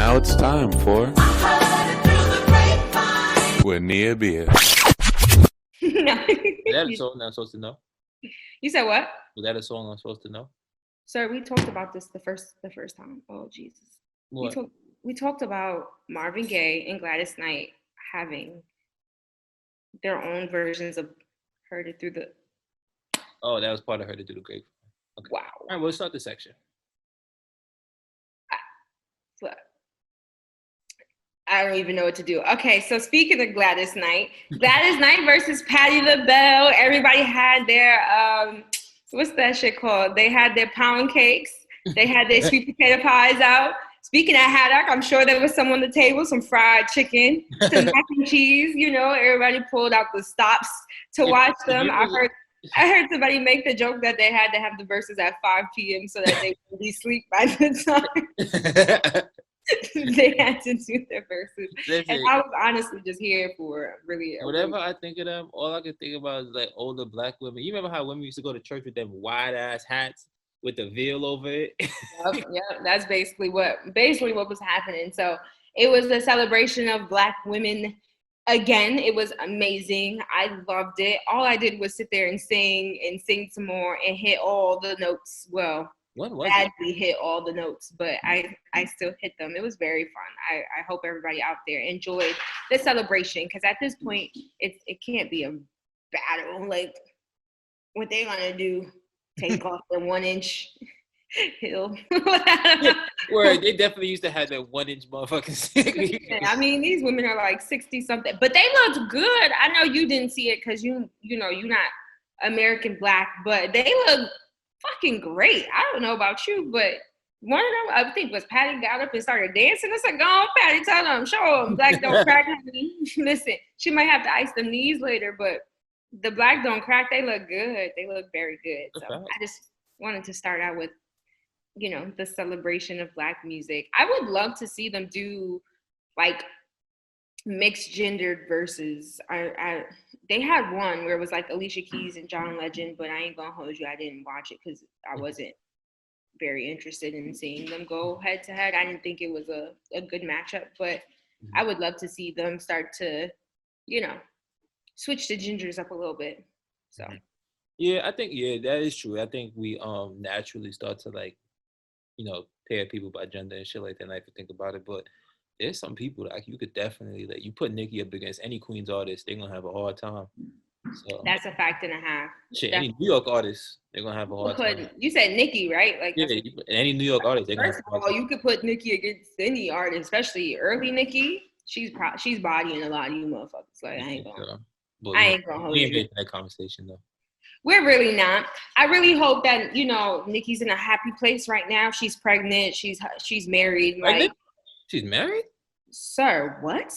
Now it's time for with Nia.Biaa. No. Is that a song I'm supposed to know? You said what? Was that a song I'm supposed to know? Sir, we talked about this the first time. Oh Jesus. What? We talked about Marvin Gaye and Gladys Knight having their own versions of Heard It Through the... Oh, that was part of Heard It Through the Grapevine. Okay. Wow. All right, we'll start the section. But I don't even know what to do. Okay, so speaking of Gladys Knight versus Patti LaBelle. Everybody had their what's that shit called? They had their pound cakes. They had their sweet potato pies out. Speaking of haddock, I'm sure there was some on the table, some fried chicken, some mac and cheese. You know, everybody pulled out the stops to watch them. I heard somebody make the joke that they had to have the verses at 5 p.m. so that they would be asleep by the time they had to do their verses. Listen, and I was honestly just here for really. Whenever I think of them, all I can think about is like older black women. You remember how women used to go to church with them wide ass hats with the veil over it? Yep, that's basically what was happening. So it was a celebration of black women. Again, it was amazing. I loved it. All I did was sit there and sing some more and hit all the notes. Well, badly hit all the notes, but I still hit them. It was very fun. I hope everybody out there enjoyed the celebration, because at this point, it can't be a battle. Like, what they gonna do? Take off the 1-inch hill? Where they definitely used to have that 1-inch motherfucking. I mean, these women are like 60 something, but they looked good. I know you didn't see it because you know you're not American black, but they look fucking great. I don't know about you, but one of them, I think, was Patti, got up and started dancing. I said, "Go on, Patti, tell them, show them, black don't crack." Listen, she might have to ice them knees later, but the black don't crack. They look good. They look very good. So I just wanted to start out with, the celebration of black music. I would love to see them do like mixed gendered verses. They had one where it was like Alicia Keys and John Legend, but I ain't gonna hold you, I didn't watch it because I wasn't very interested in seeing them go head to head. I didn't think it was a good matchup, but I would love to see them start to, switch the gingers up a little bit. So yeah, I think that is true. I think we naturally start to like, pair people by gender and shit like that. And I have to think about it, but there's some people that you could definitely, like, you put Nicki up against any Queens artist, they're gonna have a hard time. So that's a fact and a half. Shit, any New York artist, they're gonna have a hard time. You said Nicki, right? Like, yeah, any New York artist, they're gonna have a hard time. You could put Nicki against any artist, especially early Nicki. She's bodying a lot of you motherfuckers. Like, I ain't gonna hold you. We ain't making that conversation though. We're really not. I really hope that, Nicki's in a happy place right now. She's pregnant. She's married. Pregnant? She's married? Sir, what?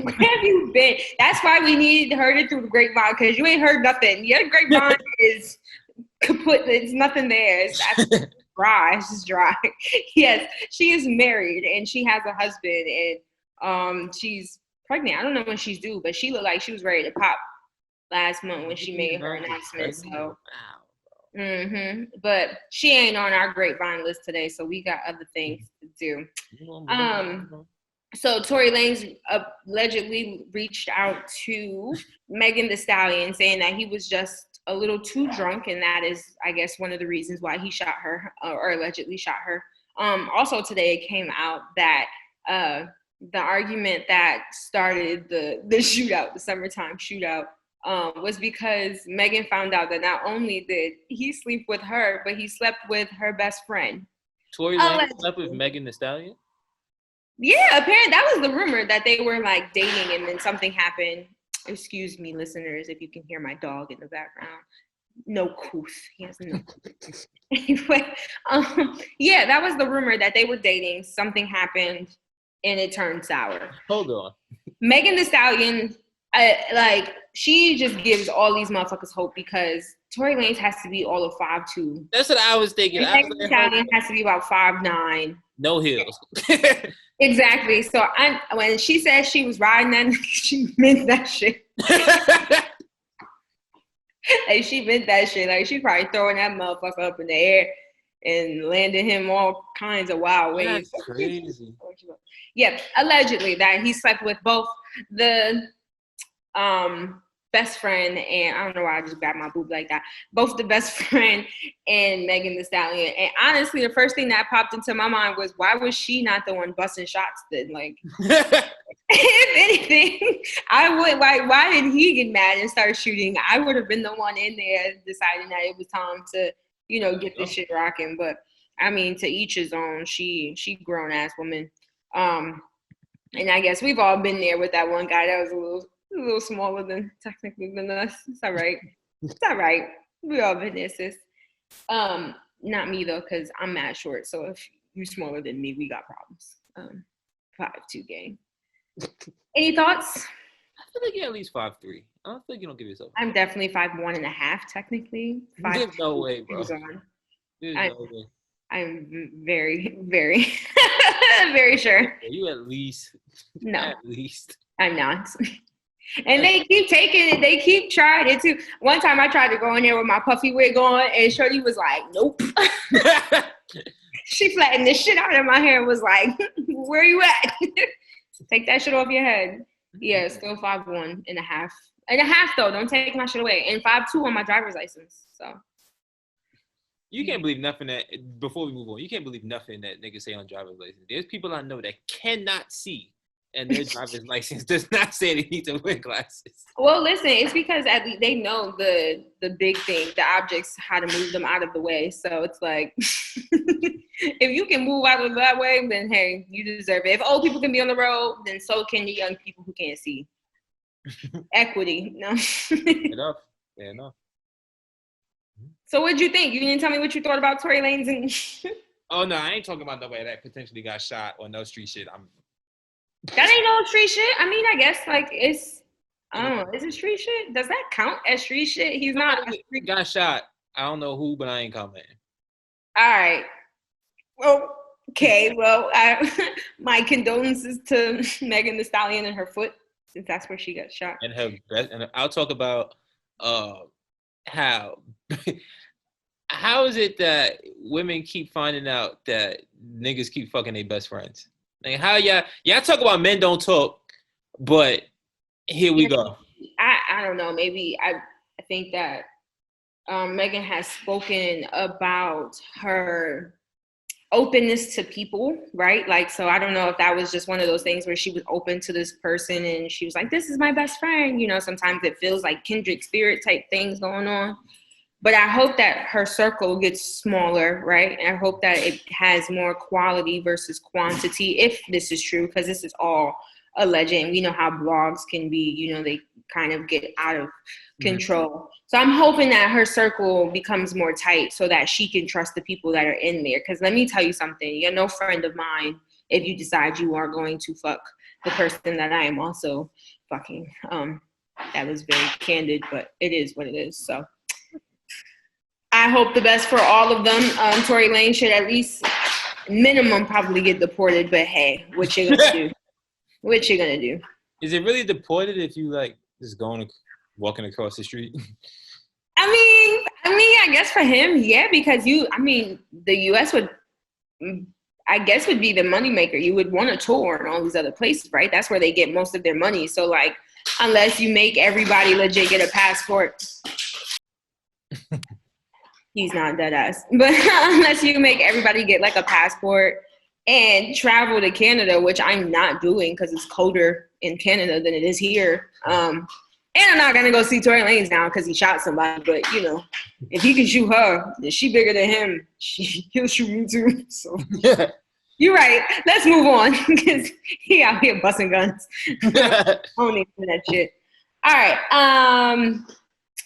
Where have you been? That's why we needed Heard It Through the Grapevine, because you ain't heard nothing. Your grapevine is kaput. There's nothing there. It's dry. It's just dry. Yes, she is married and she has a husband, and she's pregnant. I don't know when she's due, but she looked like she was ready to pop last month when she made her announcement. So, but she ain't on our grapevine list today, so we got other things to do. So Tory Lanez allegedly reached out to Megan Thee Stallion, saying that he was just a little too drunk, and that is, I guess, one of the reasons why he shot her, or allegedly shot her. Also today it came out that the argument that started the shootout, the summertime shootout, was because Megan found out that not only did he sleep with her, but he slept with her best friend. Tory Lanez slept with Megan Thee Stallion? Yeah, apparently that was the rumor, that they were like dating and then something happened. Excuse me, listeners, if you can hear my dog in the background. No couth. He has no couth. Anyway, yeah, that was the rumor, that they were dating. Something happened and it turned sour. Hold on. Megan Thee Stallion, she just gives all these motherfuckers hope, because Tory Lanez has to be all of 5'2". That's what I was thinking. Megan Thee Stallion has to be about 5'9". No heels. Exactly. So when she said she was riding that, she meant that shit. Like, she meant that shit. Like, she probably throwing that motherfucker up in the air and landed him all kinds of wild ways. That's crazy. Yeah, allegedly that he slept with both the best friend and I don't know why I just grabbed my boob like that. Both the best friend and Megan Thee Stallion. And honestly, the first thing that popped into my mind was why was she not the one busting shots then? Like, if anything, I would. Why did he get mad and start shooting? I would have been the one in there deciding that it was time to, get this shit rocking. But I mean, to each his own. She grown ass woman. And I guess we've all been there with that one guy that was a little smaller than us. It's all right. It's all right. We all been there, sis. Not me though, because I'm mad short. So if you're smaller than me, we got problems. 5'2" gang. Any thoughts? I feel like you're at least 5'3". I don't think you don't give yourself. I'm definitely 5'1.5" technically. There's no way, bro. There's no way. I'm very, very, very sure. You at least. No. At least. I'm not. And they keep taking it. They keep trying it too. One time I tried to go in there with my puffy wig on, and Shorty was like, "Nope." She flattened the shit out of my hair and was like, "Where you at? Take that shit off your head." Yeah, still 5'1.5". And a half though. Don't take my shit away. And 5'2" on my driver's license. So. You can't believe nothing that. Before we move on, you can't believe nothing that niggas say on driver's license. There's people I know that cannot see, and their driver's license does not say they need to wear glasses. Well, listen, it's because at least they know the big thing, the objects, how to move them out of the way. So it's like, if you can move out of that way, then hey, you deserve it. If old people can be on the road, then so can the young people who can't see. Equity, no. Fair enough. So what'd you think? You didn't tell me what you thought about Tory Lanez and... Oh, no, I ain't talking about nobody that potentially got shot or no street shit. That ain't no street shit. I mean, I guess, like, it's... I don't know. Is it street shit? Does that count as street shit? He's not... Got shot. I don't know who, but I ain't commenting. All right. Well, okay. Well, my condolences to Megan Thee Stallion and her foot, since that's where she got shot. And I'll talk about how is it that women keep finding out that niggas keep fucking their best friends? Like how y'all talk about men don't talk, but here we go. I don't know. Maybe I think that Megan has spoken about her openness to people, right? Like, so I don't know if that was just one of those things where she was open to this person and she was like, this is my best friend. Sometimes it feels like kindred spirit type things going on. But I hope that her circle gets smaller, right? And I hope that it has more quality versus quantity, if this is true, because this is all alleged. And we know how blogs can be, they kind of get out of control. Mm-hmm. So I'm hoping that her circle becomes more tight so that she can trust the people that are in there. Because let me tell you something, you're no friend of mine if you decide you are going to fuck the person that I am also fucking. That was very candid, but it is what it is. So I hope the best for all of them. Tory Lanez should at least minimum probably get deported, but hey, what you gonna do? What you gonna do? Is it really deported if you like just walking across the street? I mean, I guess for him, yeah, because the U.S. would, I guess, would be the moneymaker. You would want to tour in all these other places, right? That's where they get most of their money. So like, unless you make everybody legit get a passport. He's not dead ass. But unless you make everybody get like a passport and travel to Canada, which I'm not doing because it's colder in Canada than it is here. And I'm not going to go see Tory Lanez now because he shot somebody. But, if he can shoot her, then she bigger than him. He'll shoot me too. So you're right. Let's move on because he out here busting guns. I don't need that shit. All right.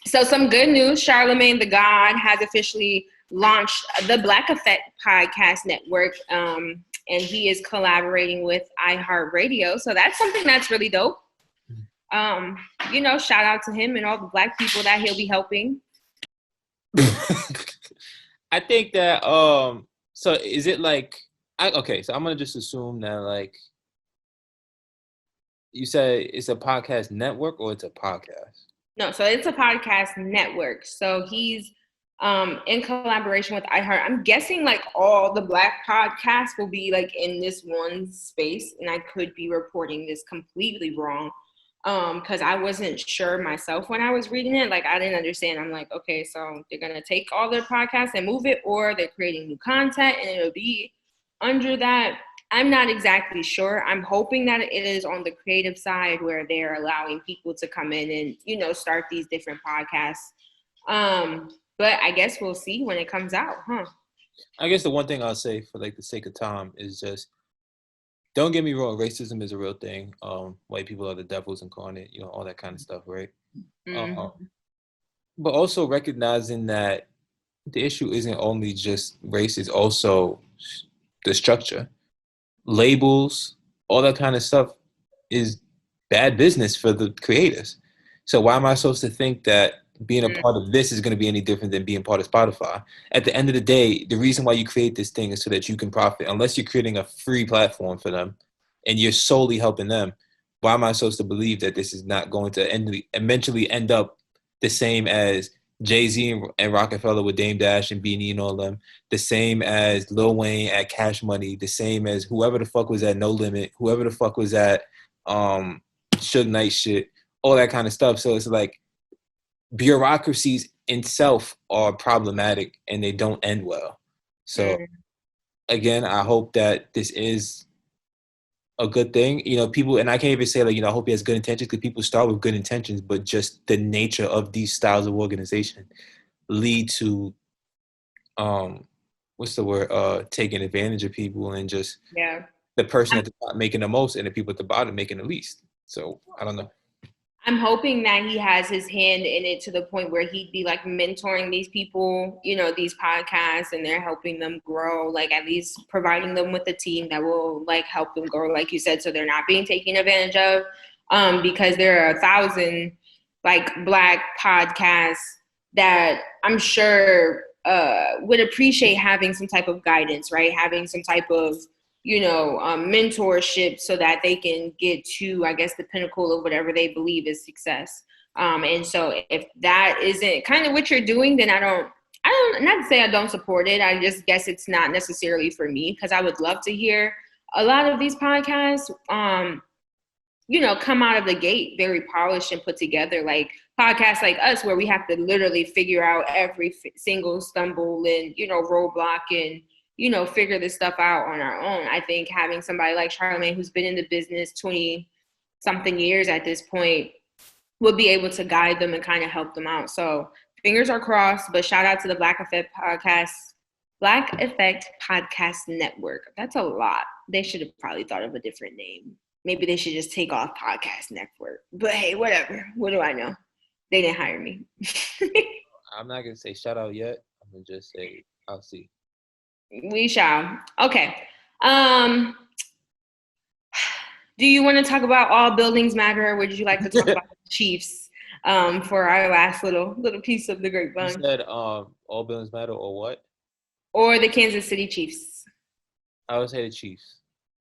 So some good news. Charlemagne the God has officially launched the Black Effect Podcast Network, and he is collaborating with iHeartRadio. So that's something that's really dope. Shout out to him and all the Black people that he'll be helping. I think that, so is it like, so I'm going to just assume that like, you said it's a podcast network or it's a podcast? No, so it's a podcast network. So he's in collaboration with iHeart. I'm guessing like all the Black podcasts will be like in this one space, and I could be reporting this completely wrong. Because I wasn't sure myself when I was reading it. Like I didn't understand. I'm like, okay, so they're gonna take all their podcasts and move it, or they're creating new content and it'll be under that. I'm not exactly sure. I'm hoping that it is on the creative side where they're allowing people to come in and, start these different podcasts. But I guess we'll see when it comes out, huh? I guess the one thing I'll say for like the sake of time is just, don't get me wrong, racism is a real thing. White people are the devils incarnate, all that kind of stuff, right? Mm-hmm. But also recognizing that the issue isn't only just race, it's also the structure. Labels, all that kind of stuff is bad business for the creators. So why am I supposed to think that being a part of this is going to be any different than being part of Spotify? At the end of the day, the reason why you create this thing is so that you can profit. Unless you're creating a free platform for them and you're solely helping them, why am I supposed to believe that this is not going to eventually end up the same as Jay-Z and Rockefeller with Dame Dash and Beanie and all them, the same as Lil Wayne at Cash Money, the same as whoever the fuck was at No Limit, whoever the fuck was at Suge Knight shit, all that kind of stuff. So it's like bureaucracies in self are problematic and they don't end well. So again, I hope that this is a good thing. People, and I can't even say like, I hope he has good intentions, because people start with good intentions, but just the nature of these styles of organization lead to what's the word? Taking advantage of people, and just the person at the top making the most and the people at the bottom making the least. So I don't know. I'm hoping that he has his hand in it to the point where he'd be like mentoring these people, these podcasts, and they're helping them grow, like at least providing them with a team that will like help them grow, like you said, so they're not being taken advantage of. Because there are 1,000 like Black podcasts that I'm sure would appreciate having some type of guidance, right? Having some type of mentorship so that they can get to, I guess, the pinnacle of whatever they believe is success. And so if that isn't kind of what you're doing, then I don't, not to say I don't support it. I just guess it's not necessarily for me, because I would love to hear a lot of these podcasts, come out of the gate very polished and put together, like podcasts like us, where we have to literally figure out every single stumble and, roadblock and, figure this stuff out on our own. I think having somebody like Charlemagne, who's been in the business 20-something years at this point, will be able to guide them and kind of help them out. So fingers are crossed, but shout out to the Black Effect Podcast Network. That's a lot. They should have probably thought of a different name. Maybe they should just take off Podcast Network. But hey, whatever. What do I know? They didn't hire me. I'm not going to say shout out yet. I'm going to just say I'll see. We shall. Okay. Do you want to talk about All Buildings Matter, or would you like to talk about the Chiefs for our last little piece of the grapevine? You said All Buildings Matter, or what? Or the Kansas City Chiefs. I would say the Chiefs.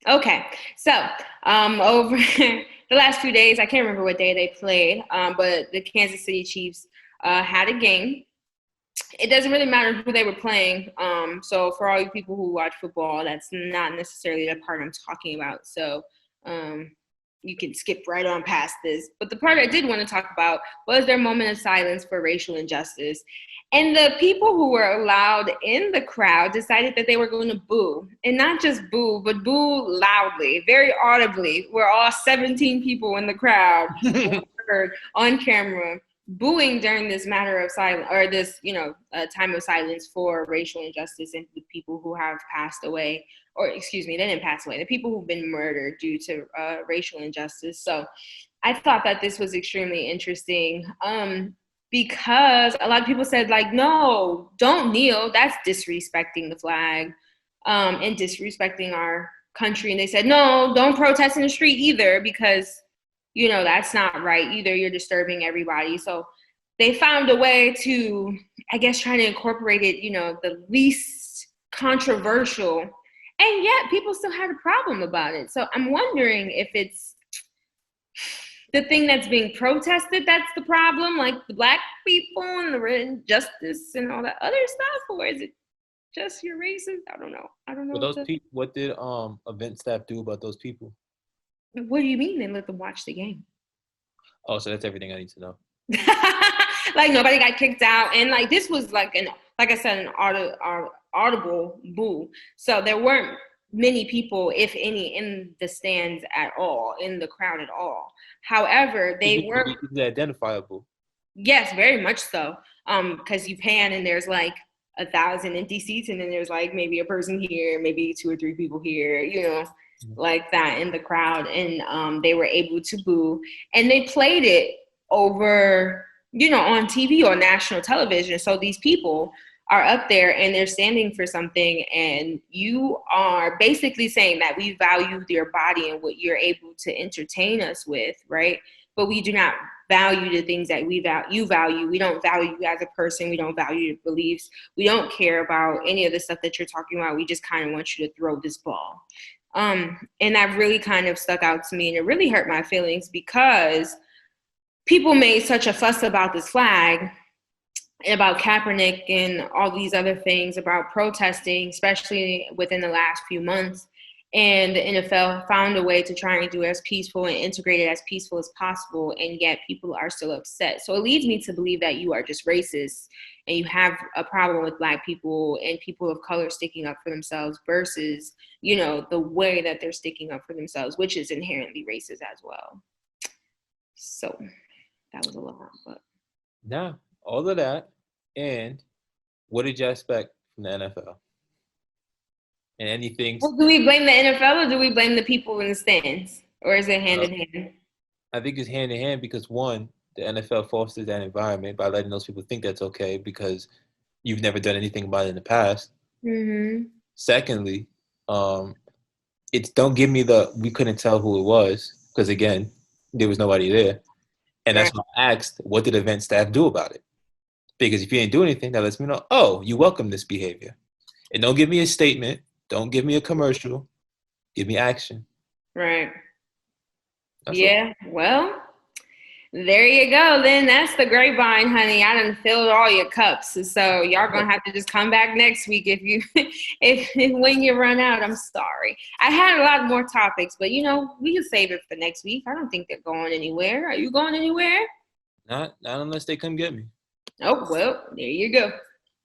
Okay. So over the last few days, I can't remember what day they played, but the Kansas City Chiefs had a game. It doesn't really matter who they were playing. So for all you people who watch football, that's not necessarily the part I'm talking about. So you can skip right on past this. But the part I did want to talk about was their moment of silence for racial injustice. And the people who were allowed in the crowd decided that they were going to boo. And not just boo, but boo loudly, very audibly, where all 17 people in the crowd heard on camera booing during this matter of silence, or this, time of silence for racial injustice and the people who have passed away, or excuse me, they didn't pass away, the people who've been murdered due to racial injustice. So I thought that this was extremely interesting because a lot of people said, like, no, don't kneel. That's disrespecting the flag and disrespecting our country. And they said, no, don't protest in the street either, because that's not right either. You're disturbing everybody. So they found a way to, I guess, try to incorporate it, the least controversial. And yet people still had a problem about it. So I'm wondering if it's the thing that's being protested that's the problem, like the black people and the injustice and all that other stuff, or is it just your races? I don't know. But those people, what did event staff do about those people? What do you mean they let them watch the game? Oh, so that's everything I need to know. Like nobody got kicked out, and like this was like like I said, an audible boo. So there weren't many people, if any, in the stands at all, in the crowd at all. However, they were identifiable. Yes, very much so. Because you pan and there's like 1,000 empty seats, and then there's like maybe a person here, maybe 2 or 3 people here, you know, like that in the crowd, and they were able to boo, and they played it over, you know, on TV or national television. So these people are up there and they're standing for something, and you are basically saying that we value your body and what you're able to entertain us with, right? But we do not value the things that you value. We don't value you as a person. We don't value your beliefs. We don't care about any of the stuff that you're talking about. We just kind of want you to throw this ball. And that really kind of stuck out to me, and it really hurt my feelings because people made such a fuss about this flag, about Kaepernick and all these other things, about protesting, especially within the last few months. And the NFL found a way to try and do as peaceful and integrate it as peaceful as possible, and yet people are still upset. So it leads me to believe that you are just racist and you have a problem with Black people and people of color sticking up for themselves versus, you know, the way that they're sticking up for themselves, which is inherently racist as well. So that was a lot, but. Nah, all of that. And what did you expect from the NFL? And anything. Well, do we blame the NFL or do we blame the people in the stands? Or is it hand in hand? I think it's hand in hand because, one, the NFL fosters that environment by letting those people think that's okay because you've never done anything about it in the past. Mm-hmm. Secondly, it's don't give me we couldn't tell who it was because, again, there was nobody there. And that's why I asked, what did event staff do about it? Because if you ain't do anything, that lets me know, oh, you welcome this behavior. And don't give me a statement. Don't give me a commercial. Give me action. Right. That's yeah. Well, there you go. Then that's the grapevine, honey. I done filled all your cups. So y'all gonna have to just come back next week if when you run out. I'm sorry. I had a lot more topics, but you know, we can save it for next week. I don't think they're going anywhere. Are you going anywhere? Not unless they come get me. Oh, well, there you go.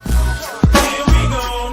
Here we go.